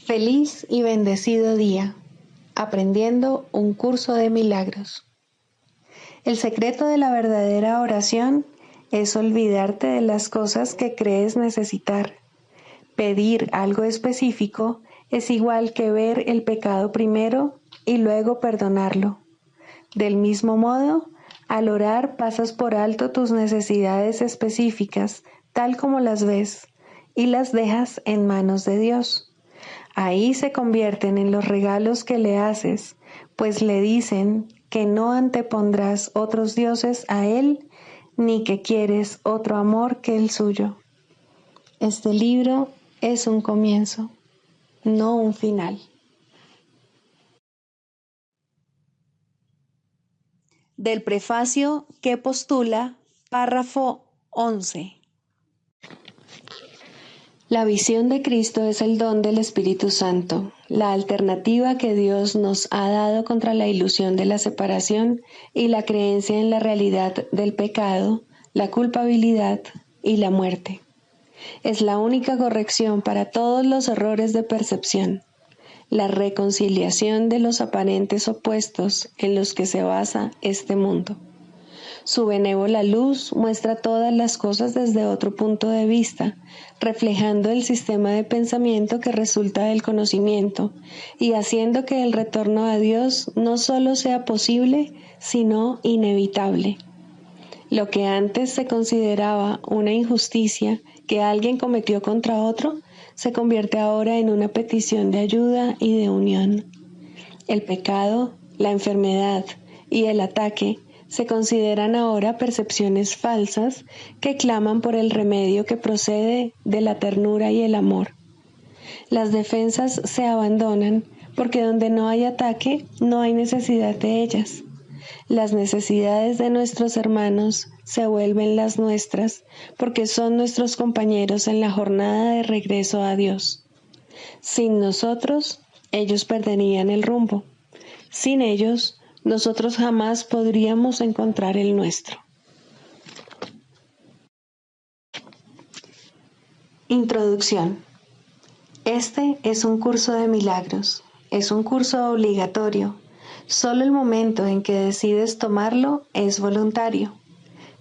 Feliz y bendecido día, aprendiendo un curso de milagros. El secreto de la verdadera oración es olvidarte de las cosas que crees necesitar. Pedir algo específico es igual que ver el pecado primero y luego perdonarlo. Del mismo modo, al orar pasas por alto tus necesidades específicas, tal como las ves, y las dejas en manos de Dios. Ahí se convierten en los regalos que le haces, pues le dicen que no antepondrás otros dioses a Él, ni que quieres otro amor que el suyo. Este libro es un comienzo, no un final. Del prefacio que postula, párrafo 11. La visión de Cristo es el don del Espíritu Santo, la alternativa que Dios nos ha dado contra la ilusión de la separación y la creencia en la realidad del pecado, la culpabilidad y la muerte. Es la única corrección para todos los errores de percepción, la reconciliación de los aparentes opuestos en los que se basa este mundo. Su benévola luz muestra todas las cosas desde otro punto de vista, reflejando el sistema de pensamiento que resulta del conocimiento y haciendo que el retorno a Dios no solo sea posible, sino inevitable. Lo que antes se consideraba una injusticia que alguien cometió contra otro, se convierte ahora en una petición de ayuda y de unión. El pecado, la enfermedad y el ataque se consideran ahora percepciones falsas que claman por el remedio que procede de la ternura y el amor. Las defensas se abandonan porque donde no hay ataque no hay necesidad de ellas. Las necesidades de nuestros hermanos se vuelven las nuestras porque son nuestros compañeros en la jornada de regreso a Dios. Sin nosotros, ellos perderían el rumbo. Sin ellos, nosotros jamás podríamos encontrar el nuestro. Introducción. Este es un curso de milagros. Es un curso obligatorio. Solo el momento en que decides tomarlo es voluntario.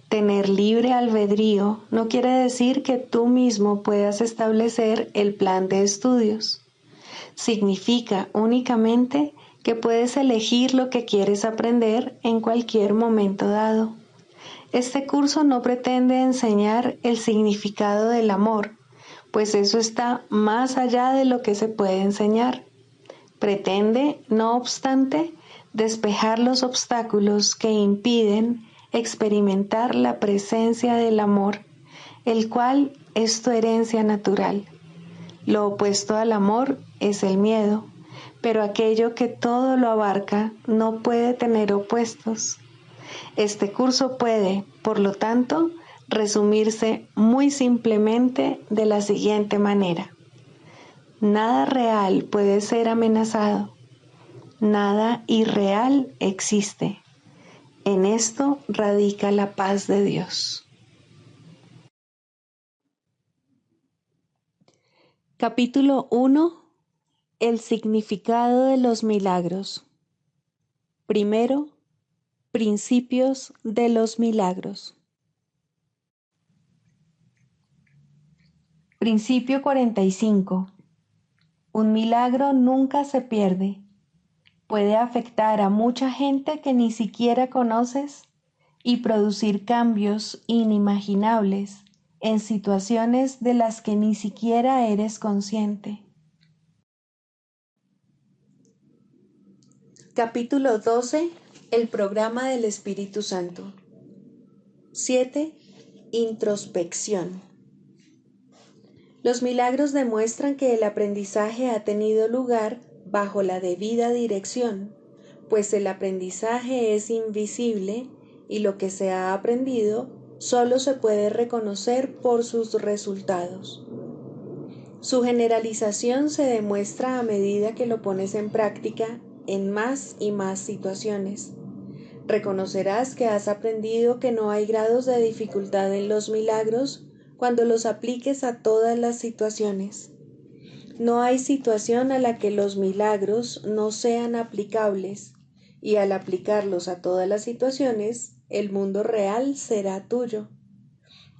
Tener libre albedrío no quiere decir que tú mismo puedas establecer el plan de estudios. Significa únicamente que puedes elegir lo que quieres aprender en cualquier momento dado. Este curso no pretende enseñar el significado del amor, pues eso está más allá de lo que se puede enseñar. Pretende, no obstante, despejar los obstáculos que impiden experimentar la presencia del amor, el cual es tu herencia natural. Lo opuesto al amor es el miedo, pero aquello que todo lo abarca no puede tener opuestos. Este curso puede, por lo tanto, resumirse muy simplemente de la siguiente manera. Nada real puede ser amenazado. Nada irreal existe. En esto radica la paz de Dios. Capítulo 1. El significado de los milagros. Primero, principios de los milagros. Principio 45. Un milagro nunca se pierde. Puede afectar a mucha gente que ni siquiera conoces y producir cambios inimaginables en situaciones de las que ni siquiera eres consciente. Capítulo 12. El programa del Espíritu Santo. 7. Introspección. Los milagros demuestran que el aprendizaje ha tenido lugar bajo la debida dirección, pues el aprendizaje es invisible y lo que se ha aprendido solo se puede reconocer por sus resultados. Su generalización se demuestra a medida que lo pones en práctica en más y más situaciones. Reconocerás que has aprendido que no hay grados de dificultad en los milagros cuando los apliques a todas las situaciones. No hay situación a la que los milagros no sean aplicables, y al aplicarlos a todas las situaciones, el mundo real será tuyo.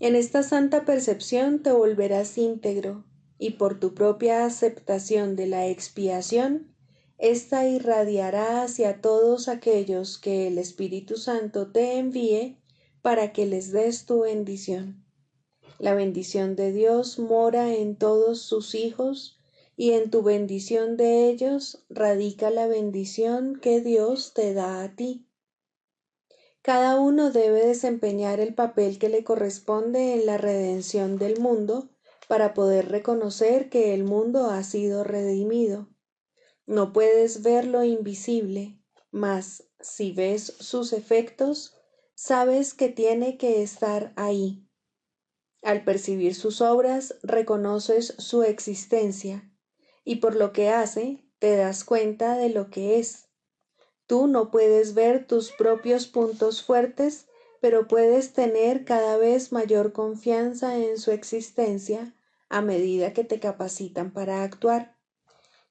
En esta santa percepción te volverás íntegro, y por tu propia aceptación de la expiación, ésta irradiará hacia todos aquellos que el Espíritu Santo te envíe para que les des tu bendición. La bendición de Dios mora en todos sus hijos, y en tu bendición de ellos radica la bendición que Dios te da a ti. Cada uno debe desempeñar el papel que le corresponde en la redención del mundo para poder reconocer que el mundo ha sido redimido. No puedes ver lo invisible, mas si ves sus efectos, sabes que tiene que estar ahí. Al percibir sus obras, reconoces su existencia, y por lo que hace, te das cuenta de lo que es. Tú no puedes ver tus propios puntos fuertes, pero puedes tener cada vez mayor confianza en su existencia a medida que te capacitan para actuar.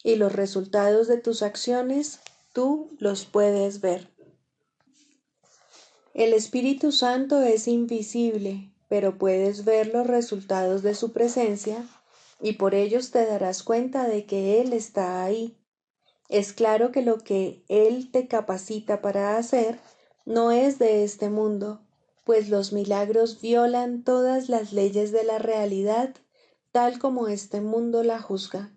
Y los resultados de tus acciones, tú los puedes ver. El Espíritu Santo es invisible, pero puedes ver los resultados de su presencia y por ellos te darás cuenta de que Él está ahí. Es claro que lo que Él te capacita para hacer no es de este mundo, pues los milagros violan todas las leyes de la realidad tal como este mundo la juzga.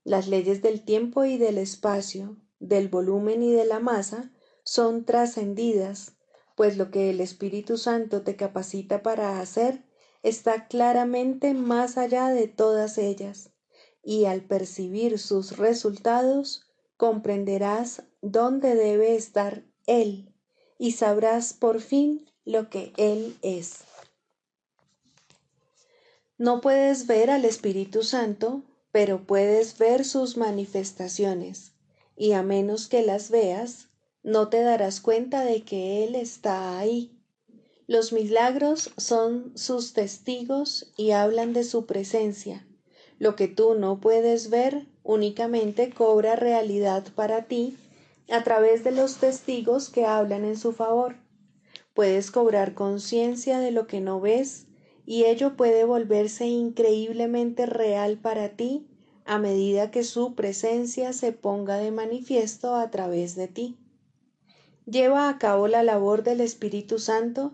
Las leyes del tiempo y del espacio, del volumen y de la masa son trascendidas, pues lo que el Espíritu Santo te capacita para hacer está claramente más allá de todas ellas, y al percibir sus resultados, comprenderás dónde debe estar Él y sabrás por fin lo que Él es. No puedes ver al Espíritu Santo, pero puedes ver sus manifestaciones, y a menos que las veas, no te darás cuenta de que Él está ahí. Los milagros son sus testigos y hablan de su presencia. Lo que tú no puedes ver únicamente cobra realidad para ti a través de los testigos que hablan en su favor. Puedes cobrar conciencia de lo que no ves y ello puede volverse increíblemente real para ti a medida que su presencia se ponga de manifiesto a través de ti. Lleva a cabo la labor del Espíritu Santo,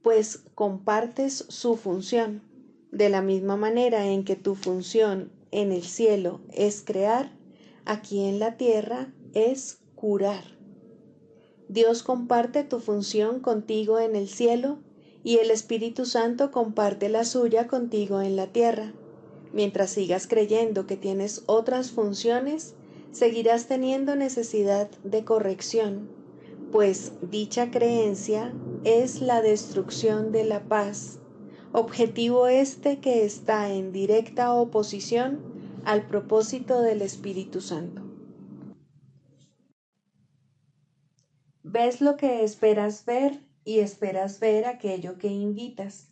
pues compartes su función, de la misma manera en que tu función en el cielo es crear, aquí en la tierra es curar. Dios comparte tu función contigo en el cielo y el Espíritu Santo comparte la suya contigo en la tierra. Mientras sigas creyendo que tienes otras funciones, seguirás teniendo necesidad de corrección, pues dicha creencia es la destrucción de la paz, objetivo este que está en directa oposición al propósito del Espíritu Santo. Ves lo que esperas ver y esperas ver aquello que invitas.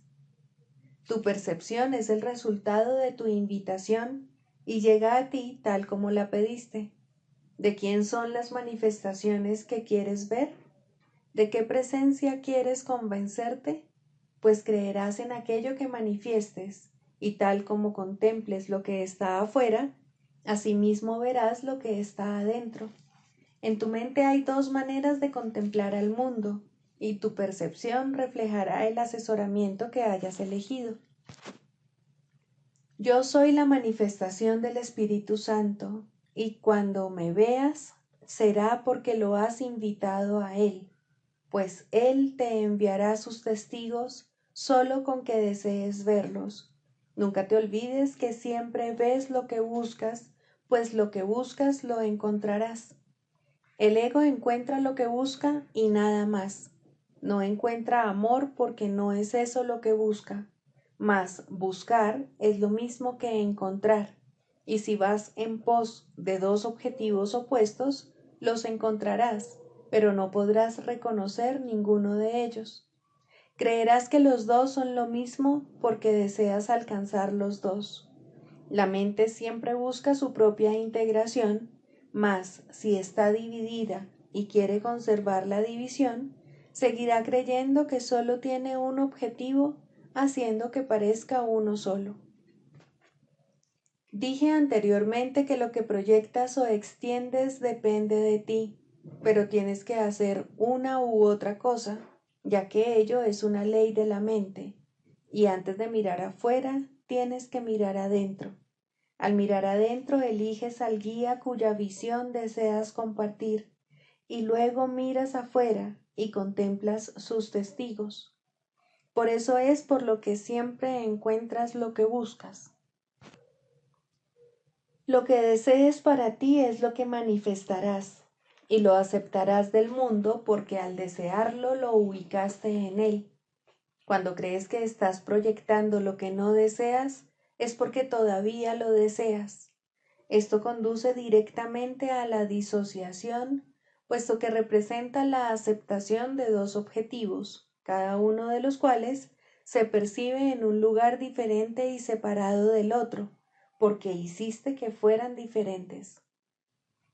Tu percepción es el resultado de tu invitación y llega a ti tal como la pediste. ¿De quién son las manifestaciones que quieres ver? ¿De qué presencia quieres convencerte? Pues creerás en aquello que manifiestes, y tal como contemples lo que está afuera, asimismo verás lo que está adentro. En tu mente hay dos maneras de contemplar al mundo, y tu percepción reflejará el asesoramiento que hayas elegido. Yo soy la manifestación del Espíritu Santo, y cuando me veas, será porque lo has invitado a Él, pues Él te enviará sus testigos solo con que desees verlos. Nunca te olvides que siempre ves lo que buscas, pues lo que buscas lo encontrarás. El ego encuentra lo que busca y nada más. No encuentra amor porque no es eso lo que busca. Mas buscar es lo mismo que encontrar. Y si vas en pos de dos objetivos opuestos, los encontrarás, pero no podrás reconocer ninguno de ellos. Creerás que los dos son lo mismo porque deseas alcanzar los dos. La mente siempre busca su propia integración, mas si está dividida y quiere conservar la división, seguirá creyendo que solo tiene un objetivo, haciendo que parezca uno solo. Dije anteriormente que lo que proyectas o extiendes depende de ti, pero tienes que hacer una u otra cosa, ya que ello es una ley de la mente, y antes de mirar afuera, tienes que mirar adentro. Al mirar adentro, eliges al guía cuya visión deseas compartir, y luego miras afuera y contemplas sus testigos. Por eso es por lo que siempre encuentras lo que buscas. Lo que desees para ti es lo que manifestarás, y lo aceptarás del mundo porque al desearlo lo ubicaste en él. Cuando crees que estás proyectando lo que no deseas, es porque todavía lo deseas. Esto conduce directamente a la disociación, puesto que representa la aceptación de dos objetivos, cada uno de los cuales se percibe en un lugar diferente y separado del otro, porque hiciste que fueran diferentes.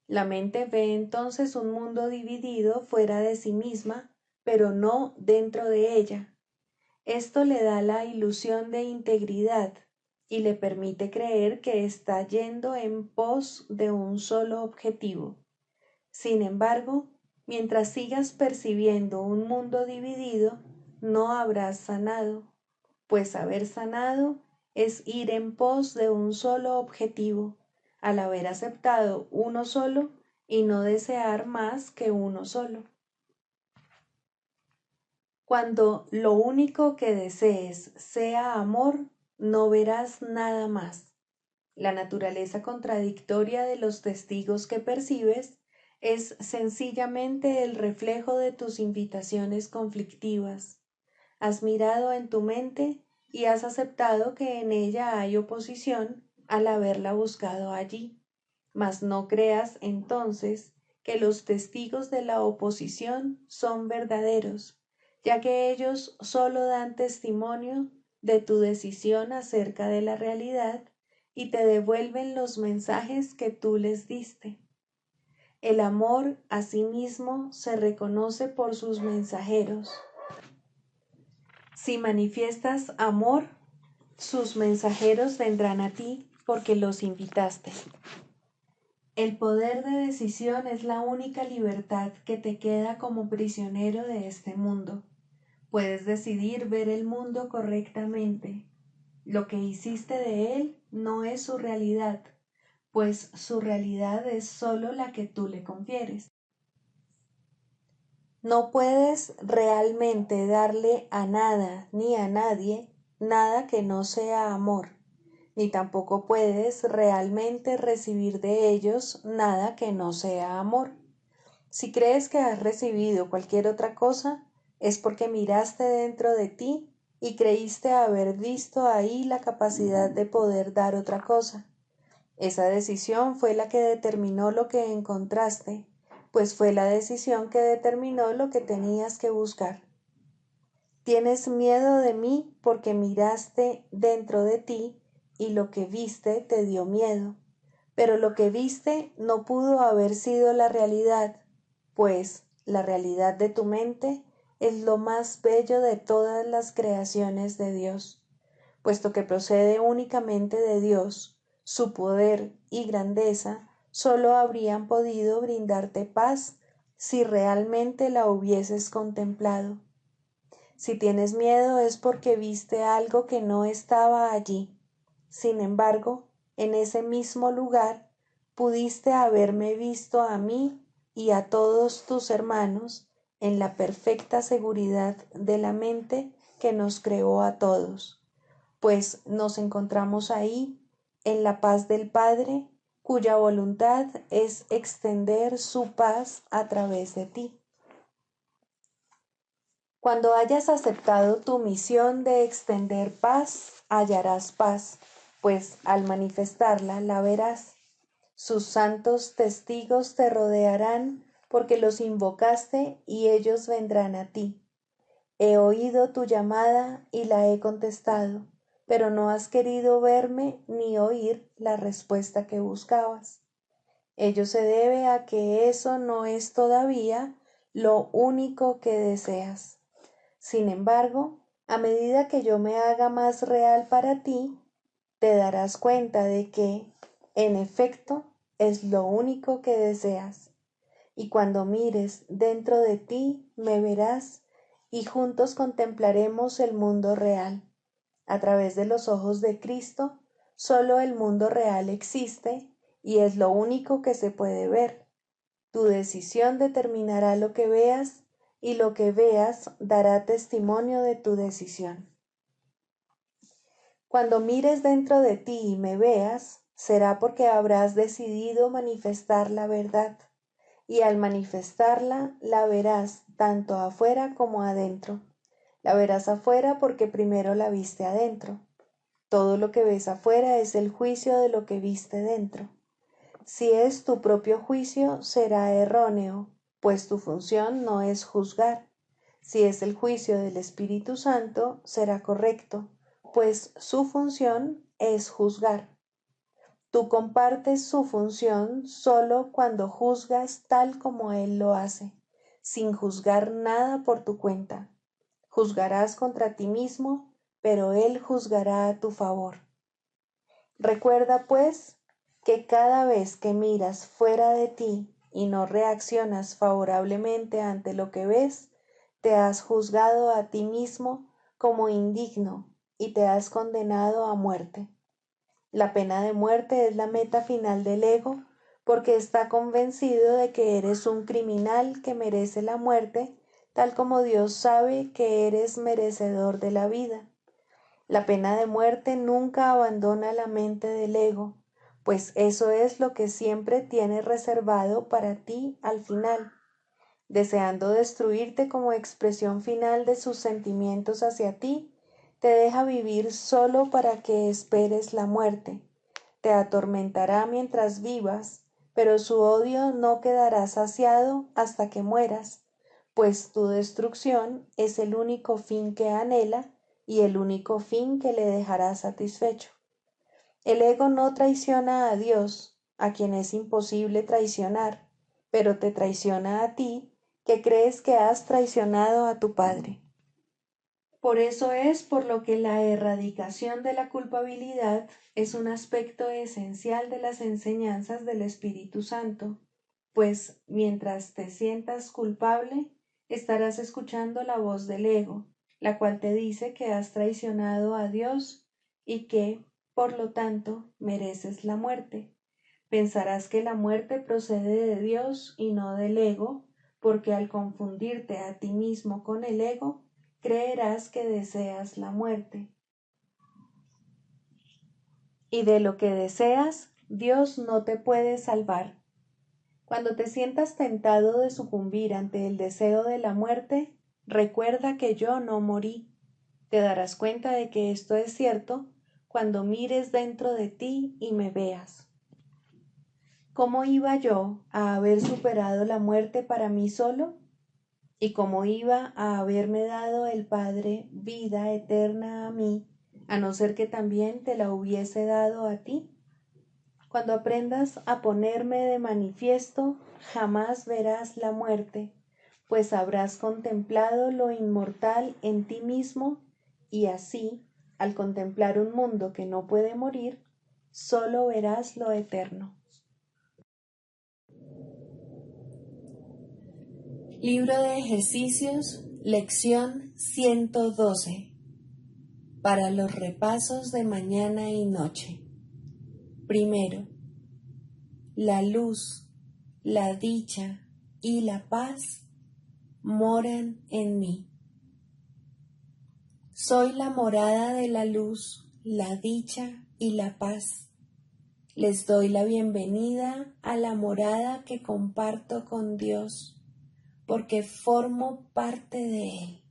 La mente ve entonces un mundo dividido fuera de sí misma, pero no dentro de ella. Esto le da la ilusión de integridad y le permite creer que está yendo en pos de un solo objetivo. Sin embargo, mientras sigas percibiendo un mundo dividido, no habrás sanado, pues haber sanado es ir en pos de un solo objetivo, al haber aceptado uno solo y no desear más que uno solo. Cuando lo único que desees sea amor, no verás nada más. La naturaleza contradictoria de los testigos que percibes es sencillamente el reflejo de tus invitaciones conflictivas. Has mirado en tu mente y has aceptado que en ella hay oposición al haberla buscado allí, mas no creas entonces que los testigos de la oposición son verdaderos, ya que ellos solo dan testimonio de tu decisión acerca de la realidad y te devuelven los mensajes que tú les diste. El amor, asimismo, se reconoce por sus mensajeros. Si manifiestas amor, sus mensajeros vendrán a ti porque los invitaste. El poder de decisión es la única libertad que te queda como prisionero de este mundo. Puedes decidir ver el mundo correctamente. Lo que hiciste de él no es su realidad, pues su realidad es solo la que tú le confieres. No puedes realmente darle a nada ni a nadie nada que no sea amor, ni tampoco puedes realmente recibir de ellos nada que no sea amor. Si crees que has recibido cualquier otra cosa, es porque miraste dentro de ti y creíste haber visto ahí la capacidad de poder dar otra cosa. Esa decisión fue la que determinó lo que encontraste, pues fue la decisión que determinó lo que tenías que buscar. Tienes miedo de mí porque miraste dentro de ti y lo que viste te dio miedo, pero lo que viste no pudo haber sido la realidad, pues la realidad de tu mente es lo más bello de todas las creaciones de Dios, puesto que procede únicamente de Dios. Su poder y grandeza solo habrían podido brindarte paz si realmente la hubieses contemplado. Si tienes miedo es porque viste algo que no estaba allí. Sin embargo, en ese mismo lugar pudiste haberme visto a mí y a todos tus hermanos en la perfecta seguridad de la mente que nos creó a todos, pues nos encontramos ahí en la paz del Padre, cuya voluntad es extender su paz a través de ti. Cuando hayas aceptado tu misión de extender paz, hallarás paz, pues al manifestarla la verás. Sus santos testigos te rodearán porque los invocaste y ellos vendrán a ti. He oído tu llamada y la he contestado, pero no has querido verme ni oír la respuesta que buscabas. Ello se debe a que eso no es todavía lo único que deseas. Sin embargo, a medida que yo me haga más real para ti, te darás cuenta de que, en efecto, es lo único que deseas. Y cuando mires dentro de ti, me verás y juntos contemplaremos el mundo real. A través de los ojos de Cristo, solo el mundo real existe y es lo único que se puede ver. Tu decisión determinará lo que veas y lo que veas dará testimonio de tu decisión. Cuando mires dentro de ti y me veas, será porque habrás decidido manifestar la verdad, y al manifestarla la verás tanto afuera como adentro. La verás afuera porque primero la viste adentro. Todo lo que ves afuera es el juicio de lo que viste dentro. Si es tu propio juicio, será erróneo, pues tu función no es juzgar. Si es el juicio del Espíritu Santo, será correcto, pues su función es juzgar. Tú compartes su función solo cuando juzgas tal como Él lo hace, sin juzgar nada por tu cuenta. Juzgarás contra ti mismo, pero Él juzgará a tu favor. Recuerda, pues, que cada vez que miras fuera de ti y no reaccionas favorablemente ante lo que ves, te has juzgado a ti mismo como indigno y te has condenado a muerte. La pena de muerte es la meta final del ego porque está convencido de que eres un criminal que merece la muerte, tal como Dios sabe que eres merecedor de la vida. La pena de muerte nunca abandona la mente del ego, pues eso es lo que siempre tiene reservado para ti al final, deseando destruirte como expresión final de sus sentimientos hacia ti, te deja vivir solo para que esperes la muerte. Te atormentará mientras vivas, pero su odio no quedará saciado hasta que mueras, pues tu destrucción es el único fin que anhela y el único fin que le dejará satisfecho. El ego no traiciona a Dios, a quien es imposible traicionar, pero te traiciona a ti, que crees que has traicionado a tu Padre. Por eso es por lo que la erradicación de la culpabilidad es un aspecto esencial de las enseñanzas del Espíritu Santo, pues mientras te sientas culpable, estarás escuchando la voz del ego, la cual te dice que has traicionado a Dios y que, por lo tanto, mereces la muerte. Pensarás que la muerte procede de Dios y no del ego, porque al confundirte a ti mismo con el ego, creerás que deseas la muerte. Y de lo que deseas, Dios no te puede salvar. Cuando te sientas tentado de sucumbir ante el deseo de la muerte, recuerda que yo no morí. Te darás cuenta de que esto es cierto cuando mires dentro de ti y me veas. ¿Cómo iba yo a haber superado la muerte para mí solo? ¿Y cómo iba a haberme dado el Padre vida eterna a mí, a no ser que también te la hubiese dado a ti? Cuando aprendas a ponerme de manifiesto, jamás verás la muerte, pues habrás contemplado lo inmortal en ti mismo y así, al contemplar un mundo que no puede morir, solo verás lo eterno. Libro de ejercicios, lección 112, para los repasos de mañana y noche. Primero, la luz, la dicha y la paz moran en mí. Soy la morada de la luz, la dicha y la paz. Les doy la bienvenida a la morada que comparto con Dios, porque formo parte de Él.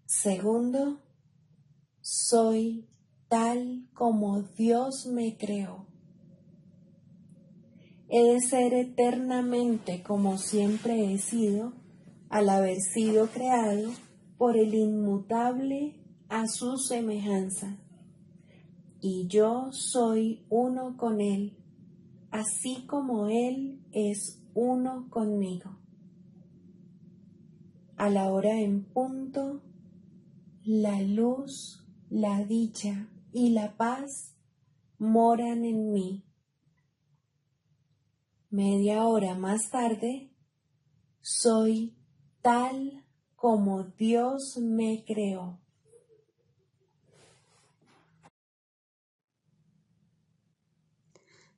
Segundo, soy tal como Dios me creó. He de ser eternamente como siempre he sido, al haber sido creado, por el inmutable a su semejanza, y yo soy uno con Él, así como Él es uno conmigo. A la hora en punto, la luz, la dicha y la paz moran en mí. Media hora más tarde, soy tal como Dios me creó.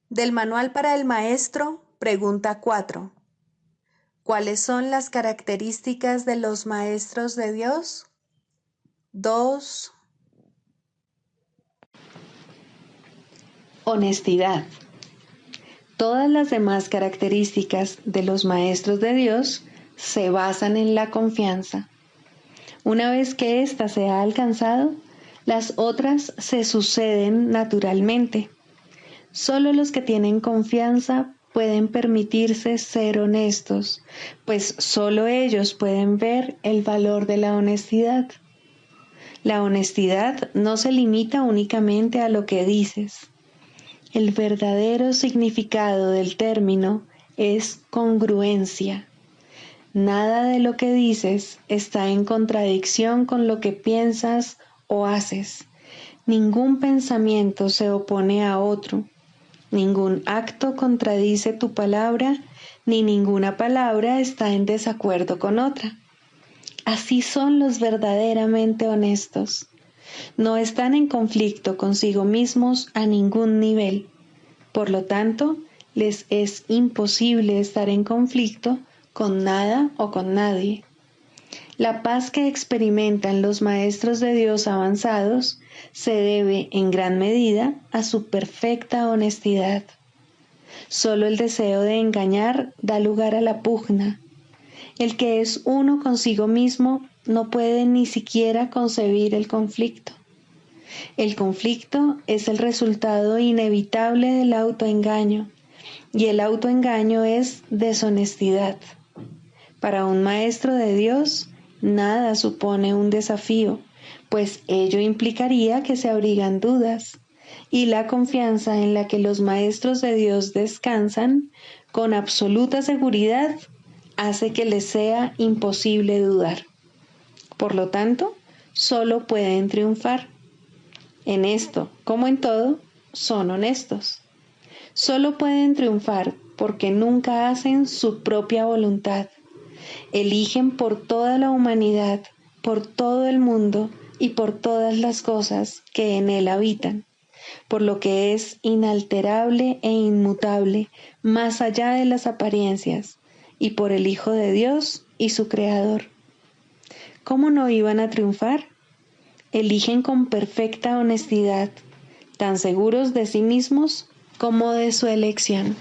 Del Manual para el Maestro, pregunta 4. ¿Cuáles son las características de los maestros de Dios? 2. Honestidad. Todas las demás características de los maestros de Dios se basan en la confianza. Una vez que ésta se ha alcanzado, las otras se suceden naturalmente. Solo los que tienen confianza pueden permitirse ser honestos, pues solo ellos pueden ver el valor de la honestidad. La honestidad no se limita únicamente a lo que dices. El verdadero significado del término es congruencia. Nada de lo que dices está en contradicción con lo que piensas o haces. Ningún pensamiento se opone a otro. Ningún acto contradice tu palabra, ni ninguna palabra está en desacuerdo con otra. Así son los verdaderamente honestos. No están en conflicto consigo mismos a ningún nivel. Por lo tanto, les es imposible estar en conflicto con nada o con nadie. La paz que experimentan los maestros de Dios avanzados se debe en gran medida a su perfecta honestidad. Solo el deseo de engañar da lugar a la pugna. El que es uno consigo mismo no puede ni siquiera concebir el conflicto. El conflicto es el resultado inevitable del autoengaño, y el autoengaño es deshonestidad. Para un maestro de Dios, nada supone un desafío, pues ello implicaría que se abrigan dudas, y la confianza en la que los maestros de Dios descansan con absoluta seguridad hace que les sea imposible dudar. Por lo tanto, solo pueden triunfar. En esto, como en todo, son honestos. Solo pueden triunfar porque nunca hacen su propia voluntad. Eligen por toda la humanidad, por todo el mundo y por todas las cosas que en él habitan, por lo que es inalterable e inmutable, más allá de las apariencias, y por el Hijo de Dios y su Creador. ¿Cómo no iban a triunfar? Eligen con perfecta honestidad, tan seguros de sí mismos como de su elección.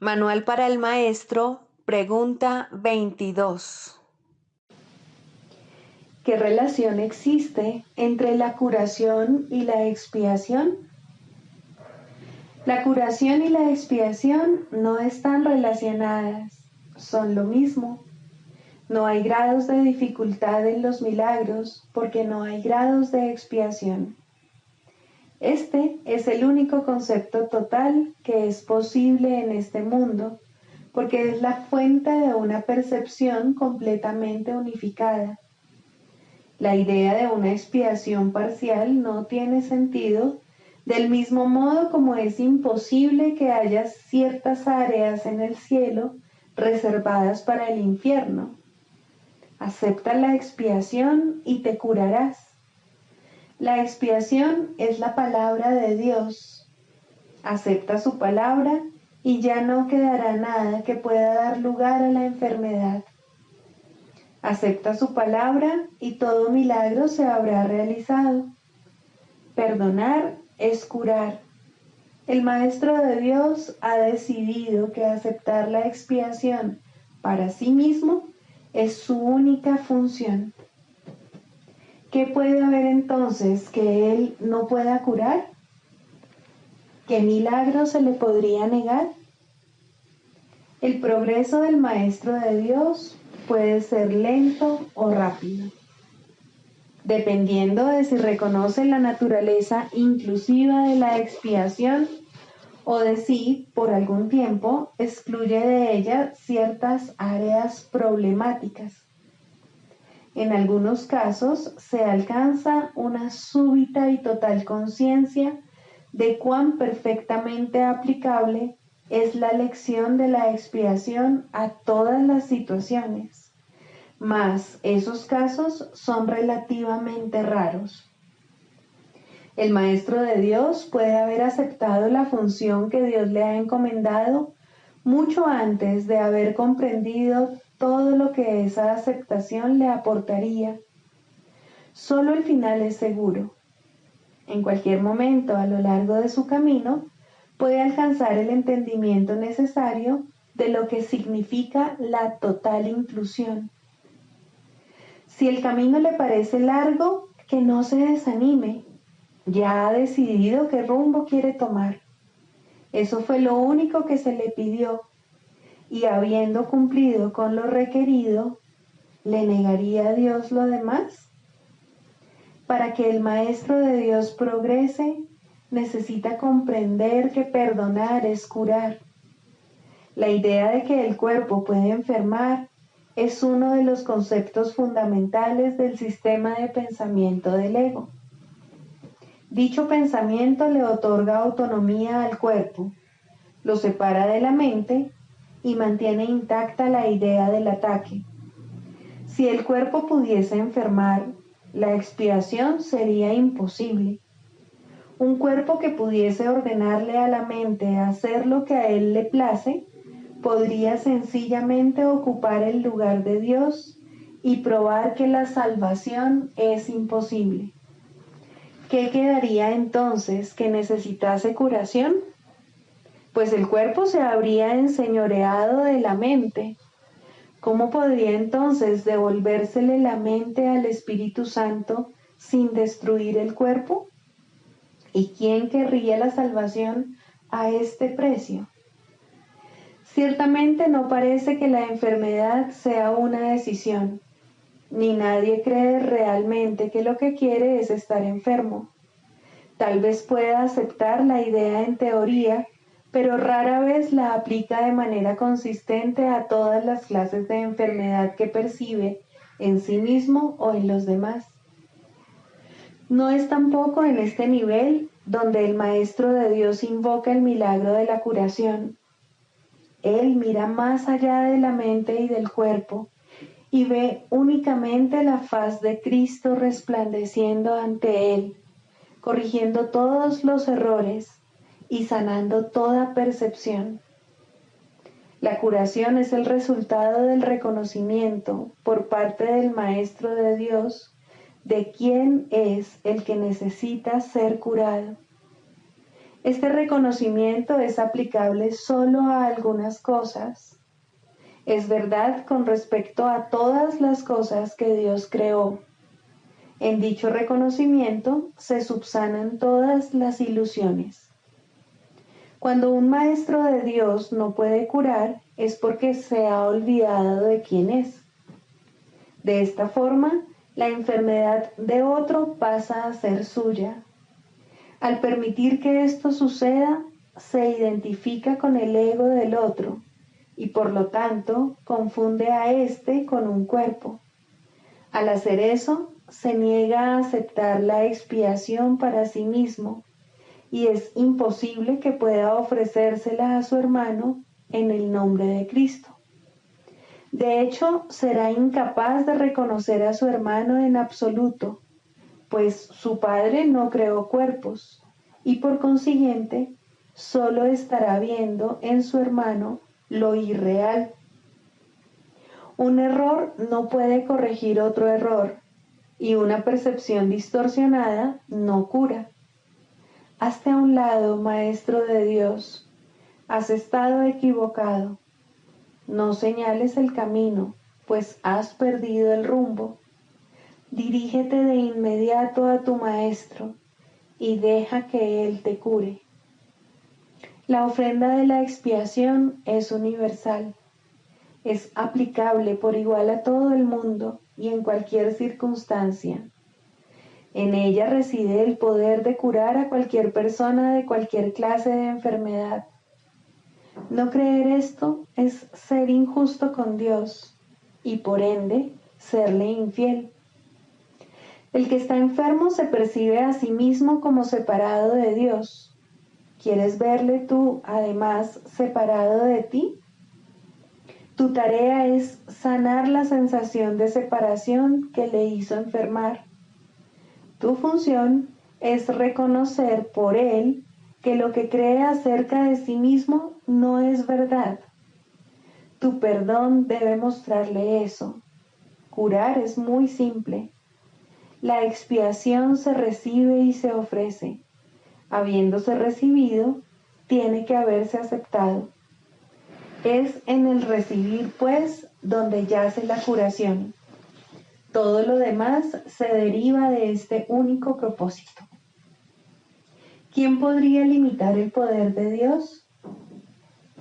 Manual para el Maestro, pregunta 22. ¿Qué relación existe entre la curación y la expiación? La curación y la expiación no están relacionadas, son lo mismo. No hay grados de dificultad en los milagros porque no hay grados de expiación. Este es el único concepto total que es posible en este mundo, porque es la fuente de una percepción completamente unificada. La idea de una expiación parcial no tiene sentido, del mismo modo como es imposible que haya ciertas áreas en el cielo reservadas para el infierno. Acepta la expiación y te curarás. La expiación es la palabra de Dios. Acepta su palabra y ya no quedará nada que pueda dar lugar a la enfermedad. Acepta su palabra y todo milagro se habrá realizado. Perdonar es curar. El Maestro de Dios ha decidido que aceptar la expiación para sí mismo es su única función. ¿Qué puede haber entonces que Él no pueda curar? ¿Qué milagro se le podría negar? El progreso del Maestro de Dios puede ser lento o rápido, dependiendo de si reconoce la naturaleza inclusiva de la expiación o de si, por algún tiempo, excluye de ella ciertas áreas problemáticas. En algunos casos se alcanza una súbita y total conciencia de cuán perfectamente aplicable es la lección de la expiación a todas las situaciones, mas esos casos son relativamente raros. El Maestro de Dios puede haber aceptado la función que Dios le ha encomendado mucho antes de haber comprendido todo lo que esa aceptación le aportaría. Solo el final es seguro. En cualquier momento a lo largo de su camino puede alcanzar el entendimiento necesario de lo que significa la total inclusión. Si el camino le parece largo, que no se desanime. Ya ha decidido qué rumbo quiere tomar. Eso fue lo único que se le pidió, y habiendo cumplido con lo requerido, ¿le negaría a Dios lo demás? Para que el Maestro de Dios progrese, necesita comprender que perdonar es curar. La idea de que el cuerpo puede enfermar es uno de los conceptos fundamentales del sistema de pensamiento del ego. Dicho pensamiento le otorga autonomía al cuerpo, lo separa de la mente y mantiene intacta la idea del ataque. Si el cuerpo pudiese enfermar, la expiación sería imposible. Un cuerpo que pudiese ordenarle a la mente hacer lo que a él le place, podría sencillamente ocupar el lugar de Dios y probar que la salvación es imposible. ¿Qué quedaría entonces que necesitase curación? Pues el cuerpo se habría enseñoreado de la mente. ¿Cómo podría entonces devolvérsele la mente al Espíritu Santo sin destruir el cuerpo? ¿Y quién querría la salvación a este precio? Ciertamente no parece que la enfermedad sea una decisión, ni nadie cree realmente que lo que quiere es estar enfermo. Tal vez pueda aceptar la idea en teoría, pero rara vez la aplica de manera consistente a todas las clases de enfermedad que percibe en sí mismo o en los demás. No es tampoco en este nivel donde el Maestro de Dios invoca el milagro de la curación. Él mira más allá de la mente y del cuerpo y ve únicamente la faz de Cristo resplandeciendo ante él, corrigiendo todos los errores y sanando toda percepción. La curación es el resultado del reconocimiento por parte del Maestro de Dios de quién es el que necesita ser curado. Este reconocimiento es aplicable solo a algunas cosas. Es verdad con respecto a todas las cosas que Dios creó. En dicho reconocimiento se subsanan todas las ilusiones. Cuando un maestro de Dios no puede curar, es porque se ha olvidado de quién es. De esta forma, la enfermedad de otro pasa a ser suya. Al permitir que esto suceda, se identifica con el ego del otro y por lo tanto confunde a éste con un cuerpo. Al hacer eso, se niega a aceptar la expiación para sí mismo y es imposible que pueda ofrecérsela a su hermano en el nombre de Cristo. De hecho, será incapaz de reconocer a su hermano en absoluto, pues su padre no creó cuerpos y por consiguiente solo estará viendo en su hermano lo irreal. Un error no puede corregir otro error y una percepción distorsionada no cura. Hazte a un lado, Maestro de Dios, has estado equivocado. No señales el camino, pues has perdido el rumbo. Dirígete de inmediato a tu Maestro y deja que Él te cure. La ofrenda de la expiación es universal. Es aplicable por igual a todo el mundo y en cualquier circunstancia. En ella reside el poder de curar a cualquier persona de cualquier clase de enfermedad. No creer esto es ser injusto con Dios y por ende serle infiel. El que está enfermo se percibe a sí mismo como separado de Dios. ¿Quieres verle tú, además, separado de ti? Tu tarea es sanar la sensación de separación que le hizo enfermar. Tu función es reconocer por él que lo que cree acerca de sí mismo no es verdad. Tu perdón debe mostrarle eso. Curar es muy simple. La expiación se recibe y se ofrece. Habiéndose recibido, tiene que haberse aceptado. Es en el recibir, pues, donde yace la curación. Todo lo demás se deriva de este único propósito. ¿Quién podría limitar el poder de Dios?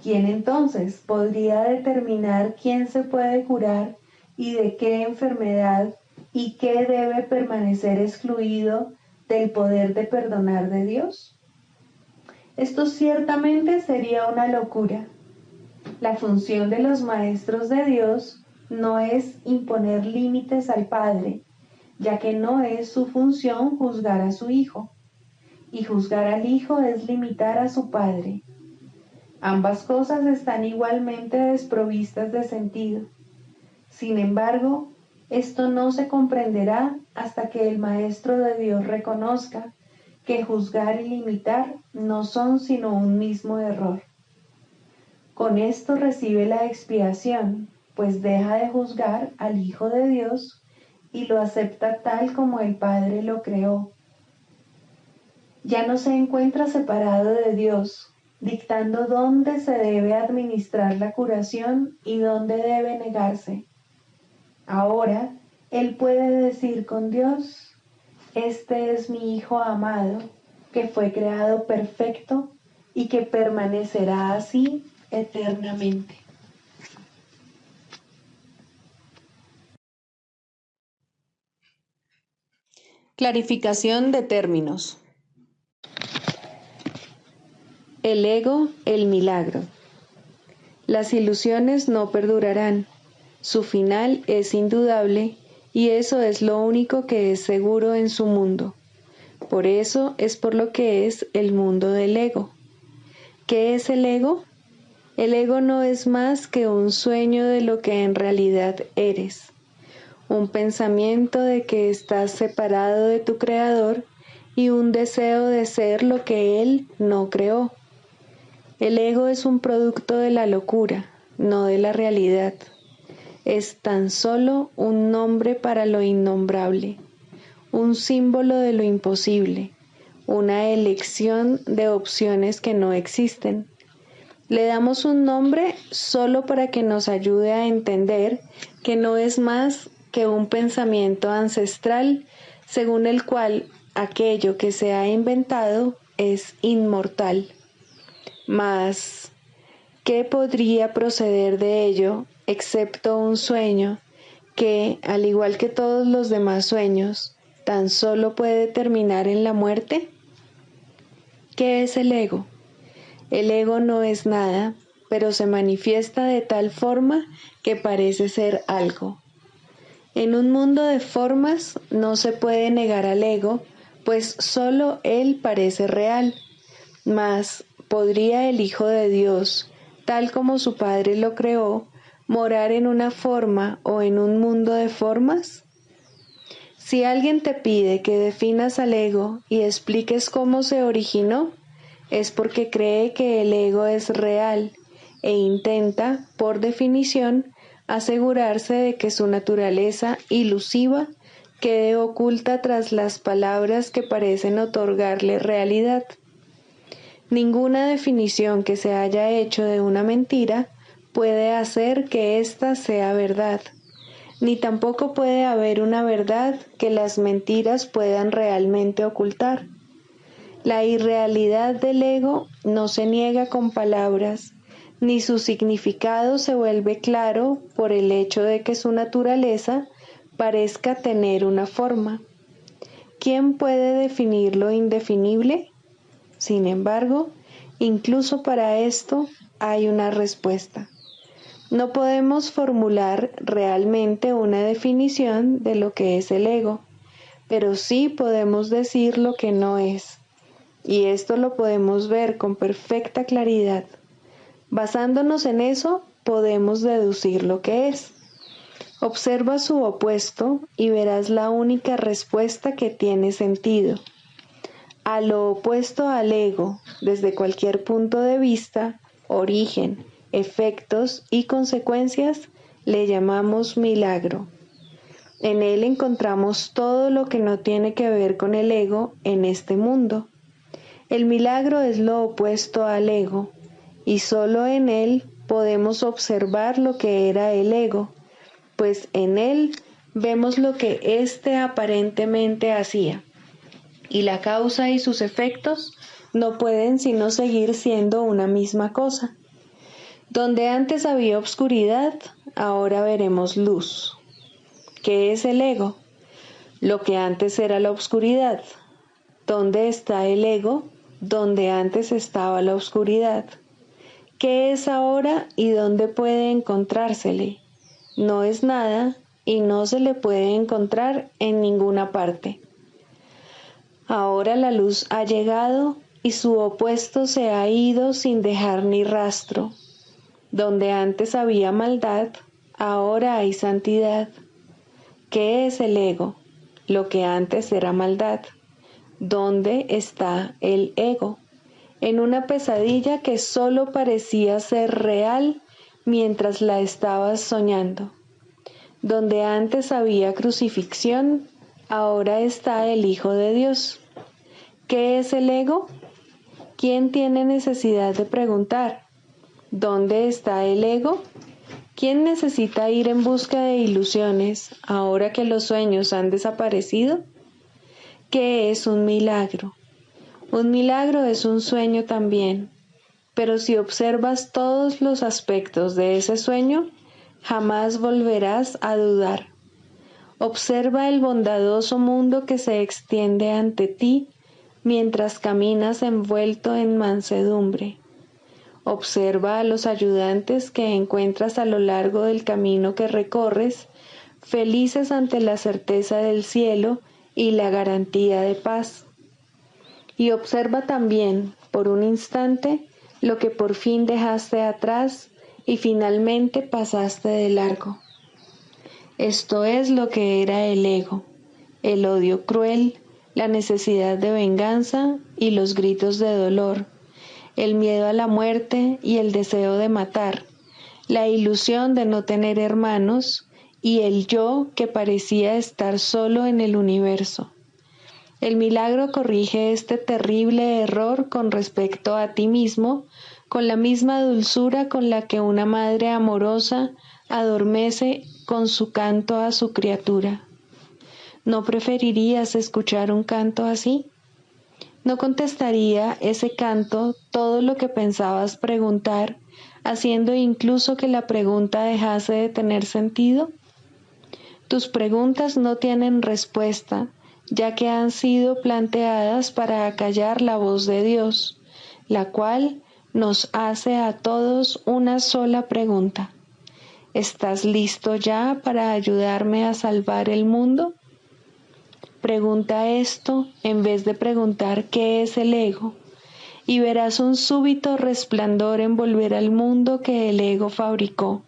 ¿Quién entonces podría determinar quién se puede curar y de qué enfermedad y qué debe permanecer excluido del poder de perdonar de Dios? Esto ciertamente sería una locura. La función de los maestros de Dios no es imponer límites al Padre, ya que no es su función juzgar a su Hijo, y juzgar al Hijo es limitar a su Padre. Ambas cosas están igualmente desprovistas de sentido. Sin embargo, esto no se comprenderá hasta que el Maestro de Dios reconozca que juzgar y limitar no son sino un mismo error. Con esto recibe la expiación, pues deja de juzgar al Hijo de Dios y lo acepta tal como el Padre lo creó. Ya no se encuentra separado de Dios, dictando dónde se debe administrar la curación y dónde debe negarse. Ahora, Él puede decir con Dios: este es mi Hijo amado, que fue creado perfecto y que permanecerá así eternamente. Clarificación de términos. El ego, el milagro. Las ilusiones no perdurarán. Su final es indudable y eso es lo único que es seguro en su mundo. Por eso es por lo que es el mundo del ego. ¿Qué es el ego? El ego no es más que un sueño de lo que en realidad eres, un pensamiento de que estás separado de tu Creador y un deseo de ser lo que Él no creó. El ego es un producto de la locura, no de la realidad. Es tan solo un nombre para lo innombrable, un símbolo de lo imposible, una elección de opciones que no existen. Le damos un nombre solo para que nos ayude a entender que no es más que un pensamiento ancestral según el cual aquello que se ha inventado es inmortal. Mas, ¿qué podría proceder de ello excepto un sueño que, al igual que todos los demás sueños, tan solo puede terminar en la muerte? ¿Qué es el ego? El ego no es nada, pero se manifiesta de tal forma que parece ser algo. En un mundo de formas no se puede negar al ego, pues solo él parece real. Mas, ¿podría el Hijo de Dios, tal como su Padre lo creó, morar en una forma o en un mundo de formas? Si alguien te pide que definas al ego y expliques cómo se originó, es porque cree que el ego es real e intenta, por definición, asegurarse de que su naturaleza ilusiva quede oculta tras las palabras que parecen otorgarle realidad. Ninguna definición que se haya hecho de una mentira puede hacer que ésta sea verdad, ni tampoco puede haber una verdad que las mentiras puedan realmente ocultar. La irrealidad del ego no se niega con palabras, ni su significado se vuelve claro por el hecho de que su naturaleza parezca tener una forma. ¿Quién puede definir lo indefinible? Sin embargo, incluso para esto hay una respuesta. No podemos formular realmente una definición de lo que es el ego, pero sí podemos decir lo que no es. Y esto lo podemos ver con perfecta claridad. Basándonos en eso, podemos deducir lo que es. Observa su opuesto y verás la única respuesta que tiene sentido. A lo opuesto al ego, desde cualquier punto de vista, origen, efectos y consecuencias, le llamamos milagro. En él encontramos todo lo que no tiene que ver con el ego en este mundo. El milagro es lo opuesto al ego, y solo en él podemos observar lo que era el ego, pues en él vemos lo que éste aparentemente hacía, y la causa y sus efectos no pueden sino seguir siendo una misma cosa. Donde antes había obscuridad, ahora veremos luz. ¿Qué es el ego? Lo que antes era la obscuridad. ¿Dónde está el ego? Donde antes estaba la oscuridad. ¿Qué es ahora y dónde puede encontrársele? No es nada y no se le puede encontrar en ninguna parte. Ahora la luz ha llegado y su opuesto se ha ido sin dejar ni rastro. Donde antes había maldad, ahora hay santidad. ¿Qué es el ego? Lo que antes era maldad. ¿Dónde está el ego? En una pesadilla que solo parecía ser real mientras la estabas soñando. Donde antes había crucifixión, ahora está el Hijo de Dios. ¿Qué es el ego? ¿Quién tiene necesidad de preguntar? ¿Dónde está el ego? ¿Quién necesita ir en busca de ilusiones ahora que los sueños han desaparecido? ¿Qué es un milagro? Un milagro es un sueño también, pero si observas todos los aspectos de ese sueño, jamás volverás a dudar. Observa el bondadoso mundo que se extiende ante ti mientras caminas envuelto en mansedumbre. Observa a los ayudantes que encuentras a lo largo del camino que recorres, felices ante la certeza del cielo y la garantía de paz. Y observa también, por un instante, lo que por fin dejaste atrás y finalmente pasaste de largo. Esto es lo que era el ego, el odio cruel, la necesidad de venganza y los gritos de dolor, el miedo a la muerte y el deseo de matar, la ilusión de no tener hermanos y el yo que parecía estar solo en el universo. El milagro corrige este terrible error con respecto a ti mismo, con la misma dulzura con la que una madre amorosa adormece con su canto a su criatura. ¿No preferirías escuchar un canto así? ¿No contestaría ese canto todo lo que pensabas preguntar, haciendo incluso que la pregunta dejase de tener sentido? Tus preguntas no tienen respuesta, ya que han sido planteadas para acallar la voz de Dios, la cual nos hace a todos una sola pregunta. ¿Estás listo ya para ayudarme a salvar el mundo? Pregunta esto en vez de preguntar qué es el ego, y verás un súbito resplandor envolver al mundo que el ego fabricó.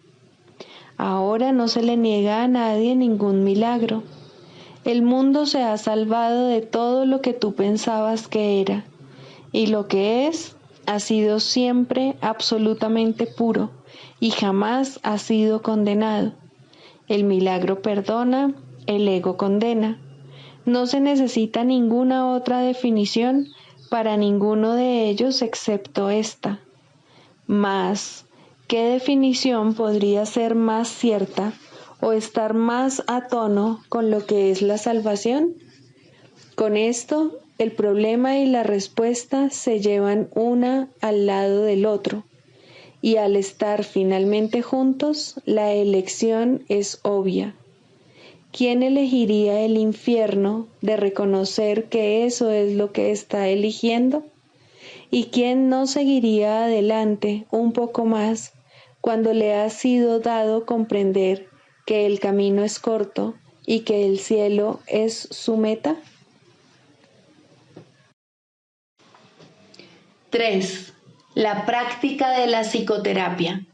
Ahora no se le niega a nadie ningún milagro. El mundo se ha salvado de todo lo que tú pensabas que era, y lo que es ha sido siempre absolutamente puro y jamás ha sido condenado. El milagro perdona, el ego condena. No se necesita ninguna otra definición para ninguno de ellos excepto esta. Mas, ¿qué definición podría ser más cierta o estar más a tono con lo que es la salvación? Con esto, el problema y la respuesta se llevan una al lado del otro, y al estar finalmente juntos, la elección es obvia. ¿Quién elegiría el infierno de reconocer que eso es lo que está eligiendo? ¿Y quién no seguiría adelante un poco más cuando le ha sido dado comprender que el camino es corto y que el cielo es su meta? 3. La práctica de la psicoterapia.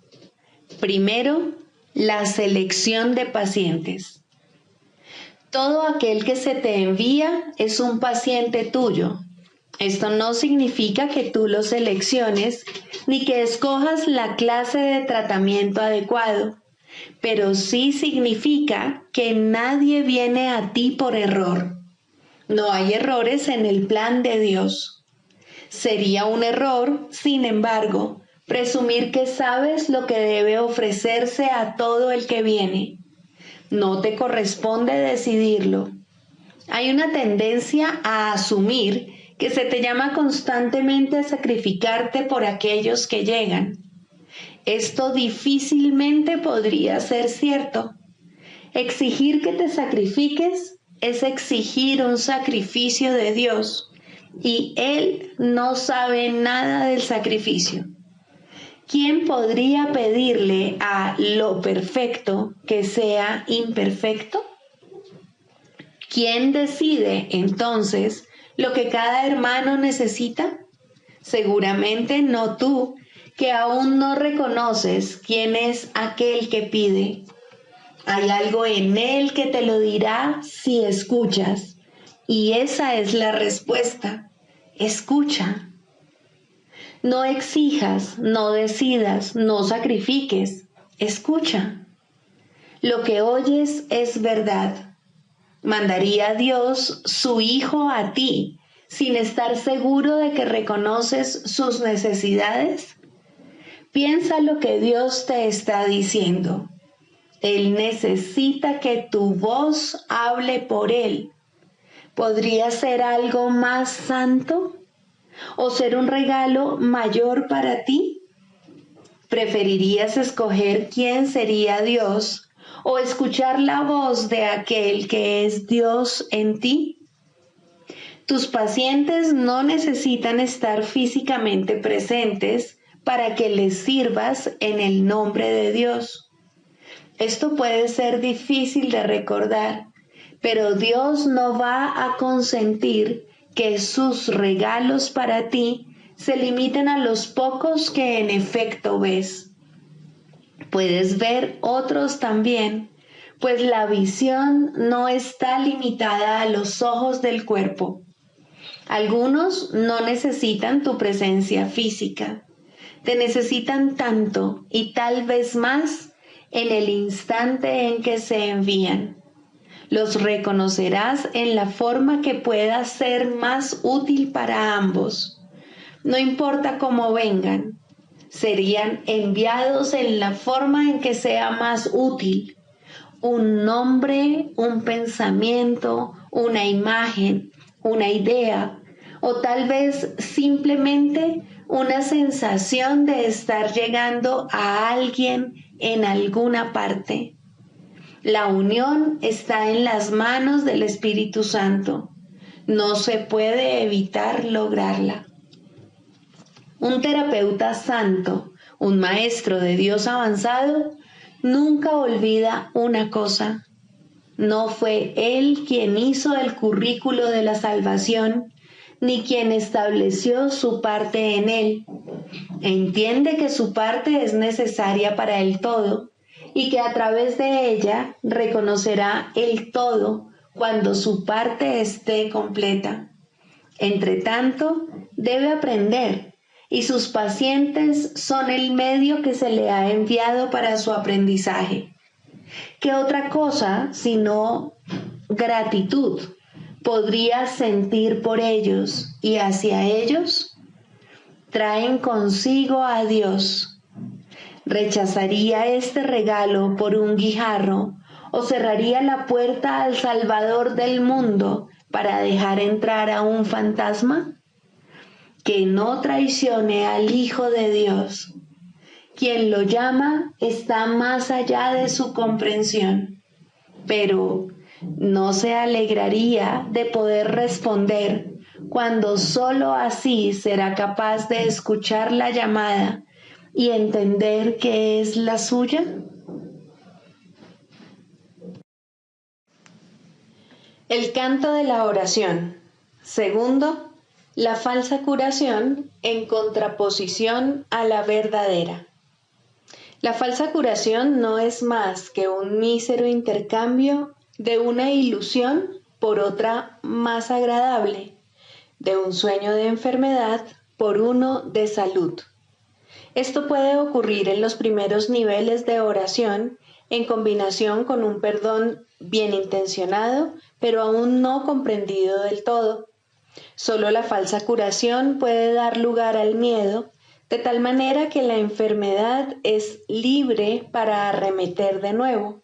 Primero, la selección de pacientes. Todo aquel que se te envía es un paciente tuyo. Esto no significa que tú lo selecciones ni que escojas la clase de tratamiento adecuado, pero sí significa que nadie viene a ti por error. No hay errores en el plan de Dios. Sería un error, sin embargo, presumir que sabes lo que debe ofrecerse a todo el que viene. No te corresponde decidirlo. Hay una tendencia a asumir que se te llama constantemente a sacrificarte por aquellos que llegan. Esto difícilmente podría ser cierto. Exigir que te sacrifiques es exigir un sacrificio de Dios. Y Él no sabe nada del sacrificio. ¿Quién podría pedirle a lo perfecto que sea imperfecto? ¿Quién decide entonces lo que cada hermano necesita? Seguramente no tú, que aún no reconoces quién es aquel que pide. Hay algo en él que te lo dirá si escuchas. Y esa es la respuesta. Escucha. No exijas, no decidas, no sacrifiques. Escucha. Lo que oyes es verdad. ¿Mandaría Dios su Hijo a ti sin estar seguro de que reconoces sus necesidades? Piensa lo que Dios te está diciendo. Él necesita que tu voz hable por Él. ¿Podría ser algo más santo? ¿O ser un regalo mayor para ti? ¿Preferirías escoger quién sería Dios o escuchar la voz de aquel que es Dios en ti? Tus pacientes no necesitan estar físicamente presentes para que les sirvas en el nombre de Dios. Esto puede ser difícil de recordar, pero Dios no va a consentir que sus regalos para ti se limiten a los pocos que en efecto ves. Puedes ver otros también, pues la visión no está limitada a los ojos del cuerpo. Algunos no necesitan tu presencia física, te necesitan tanto y tal vez más en el instante en que se envían. Los reconocerás en la forma que pueda ser más útil para ambos. No importa cómo vengan, serían enviados en la forma en que sea más útil. Un nombre, un pensamiento, una imagen, una idea, o tal vez simplemente una sensación de estar llegando a alguien en alguna parte. La unión está en las manos del Espíritu Santo. No se puede evitar lograrla. Un terapeuta santo, un maestro de Dios avanzado, nunca olvida una cosa. No fue él quien hizo el currículo de la salvación, ni quien estableció su parte en él. Entiende que su parte es necesaria para el todo, y que a través de ella reconocerá el todo cuando su parte esté completa. Entre tanto, debe aprender, y sus pacientes son el medio que se le ha enviado para su aprendizaje. ¿Qué otra cosa sino gratitud podrías sentir por ellos y hacia ellos? Traen consigo a Dios. ¿Rechazaría este regalo por un guijarro o cerraría la puerta al Salvador del mundo para dejar entrar a un fantasma? Que no traicione al Hijo de Dios. Quien lo llama está más allá de su comprensión, pero no se alegraría de poder responder cuando sólo así será capaz de escuchar la llamada y entender que es la suya. El canto de la oración. Segundo, la falsa curación en contraposición a la verdadera. La falsa curación no es más que un mísero intercambio de una ilusión por otra más agradable, de un sueño de enfermedad por uno de salud. Esto puede ocurrir en los primeros niveles de oración en combinación con un perdón bien intencionado, pero aún no comprendido del todo. Solo la falsa curación puede dar lugar al miedo, de tal manera que la enfermedad es libre para arremeter de nuevo.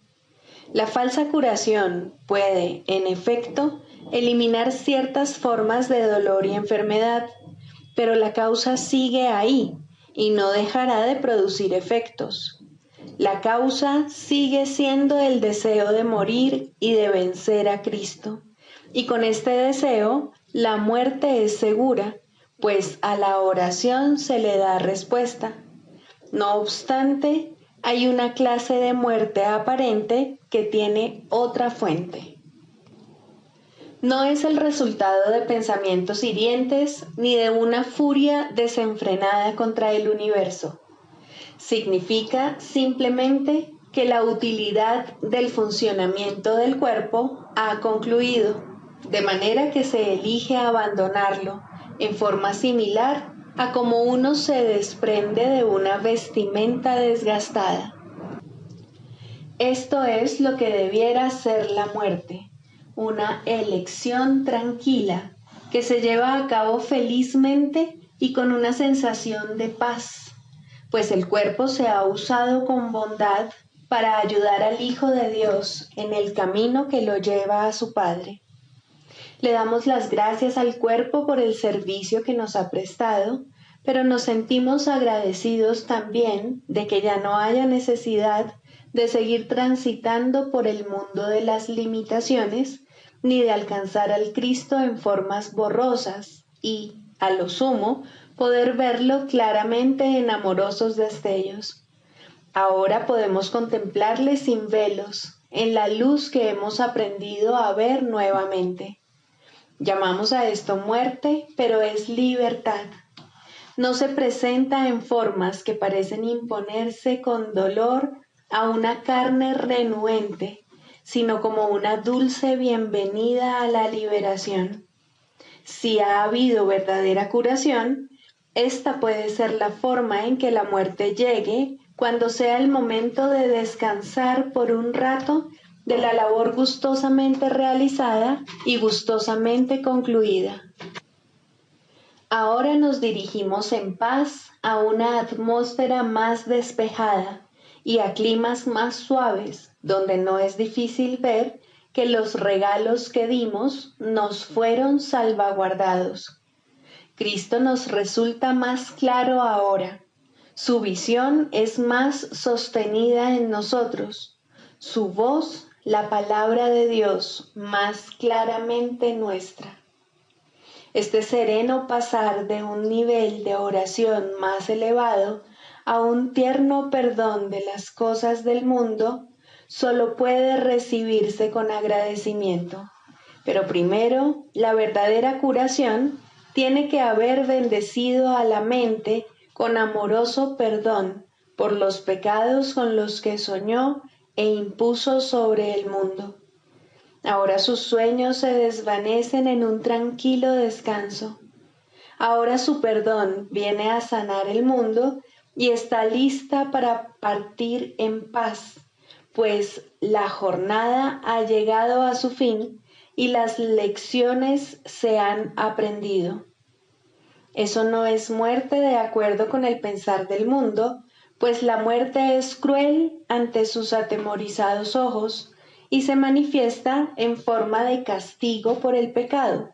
La falsa curación puede, en efecto, eliminar ciertas formas de dolor y enfermedad, pero la causa sigue ahí y no dejará de producir efectos. La causa sigue siendo el deseo de morir y de vencer a Cristo. Y con este deseo, la muerte es segura, pues a la oración se le da respuesta. No obstante, hay una clase de muerte aparente que tiene otra fuente. No es el resultado de pensamientos hirientes ni de una furia desenfrenada contra el universo. Significa simplemente que la utilidad del funcionamiento del cuerpo ha concluido, de manera que se elige abandonarlo en forma similar a como uno se desprende de una vestimenta desgastada. Esto es lo que debiera ser la muerte, una elección tranquila que se lleva a cabo felizmente y con una sensación de paz, pues el cuerpo se ha usado con bondad para ayudar al Hijo de Dios en el camino que lo lleva a su Padre. Le damos las gracias al cuerpo por el servicio que nos ha prestado, pero nos sentimos agradecidos también de que ya no haya necesidad de seguir transitando por el mundo de las limitaciones, ni de alcanzar al Cristo en formas borrosas y, a lo sumo, poder verlo claramente en amorosos destellos. Ahora podemos contemplarle sin velos, en la luz que hemos aprendido a ver nuevamente. Llamamos a esto muerte, pero es libertad. No se presenta en formas que parecen imponerse con dolor a una carne renuente, sino como una dulce bienvenida a la liberación. Si ha habido verdadera curación, esta puede ser la forma en que la muerte llegue cuando sea el momento de descansar por un rato de la labor gustosamente realizada y gustosamente concluida. Ahora nos dirigimos en paz a una atmósfera más despejada y a climas más suaves, donde no es difícil ver que los regalos que dimos nos fueron salvaguardados. Cristo nos resulta más claro ahora. Su visión es más sostenida en nosotros. Su voz, la palabra de Dios, más claramente nuestra. Este sereno pasar de un nivel de oración más elevado a un tierno perdón de las cosas del mundo solo puede recibirse con agradecimiento. Pero primero, la verdadera curación tiene que haber bendecido a la mente con amoroso perdón por los pecados con los que soñó e impuso sobre el mundo. Ahora sus sueños se desvanecen en un tranquilo descanso. Ahora su perdón viene a sanar el mundo y está lista para partir en paz, pues la jornada ha llegado a su fin y las lecciones se han aprendido. Eso no es muerte de acuerdo con el pensar del mundo, pues la muerte es cruel ante sus atemorizados ojos y se manifiesta en forma de castigo por el pecado.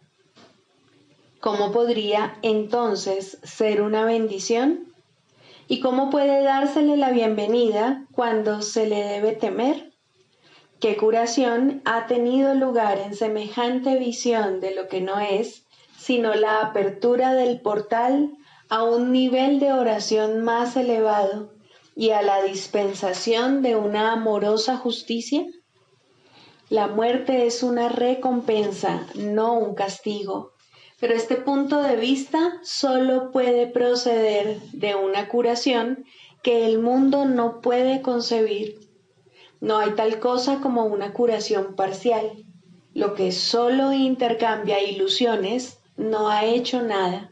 ¿Cómo podría entonces ser una bendición? ¿Y cómo puede dársele la bienvenida cuando se le debe temer? ¿Qué curación ha tenido lugar en semejante visión de lo que no es, sino la apertura del portal a un nivel de oración más elevado y a la dispensación de una amorosa justicia? La muerte es una recompensa, no un castigo, pero este punto de vista solo puede proceder de una curación que el mundo no puede concebir. No hay tal cosa como una curación parcial. Lo que solo intercambia ilusiones no ha hecho nada.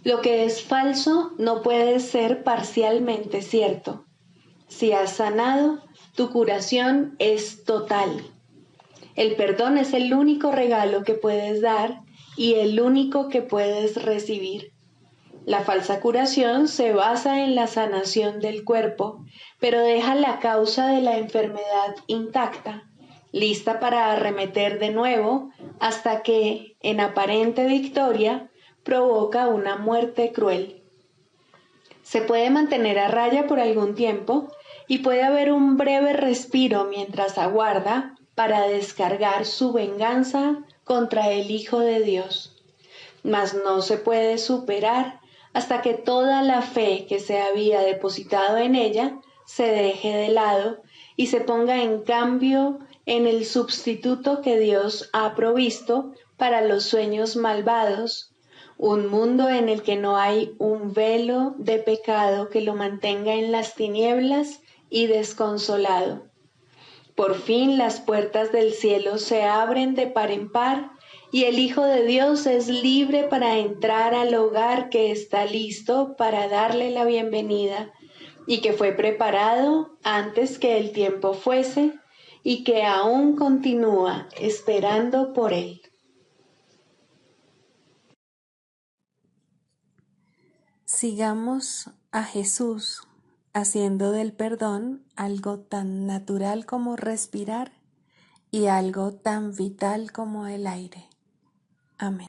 Lo que es falso no puede ser parcialmente cierto. Si has sanado, tu curación es total. El perdón es el único regalo que puedes dar y el único que puedes recibir. La falsa curación se basa en la sanación del cuerpo, pero deja la causa de la enfermedad intacta, lista para arremeter de nuevo hasta que, en aparente victoria, provoca una muerte cruel. Se puede mantener a raya por algún tiempo y puede haber un breve respiro mientras aguarda para descargar su venganza contra el Hijo de Dios. Mas no se puede superar hasta que toda la fe que se había depositado en ella se deje de lado y se ponga en cambio en el sustituto que Dios ha provisto para los sueños malvados, un mundo en el que no hay un velo de pecado que lo mantenga en las tinieblas y desconsolado. Por fin las puertas del cielo se abren de par en par y el Hijo de Dios es libre para entrar al hogar que está listo para darle la bienvenida y que fue preparado antes que el tiempo fuese y que aún continúa esperando por él. Sigamos a Jesús haciendo del perdón algo tan natural como respirar y algo tan vital como el aire. Amén.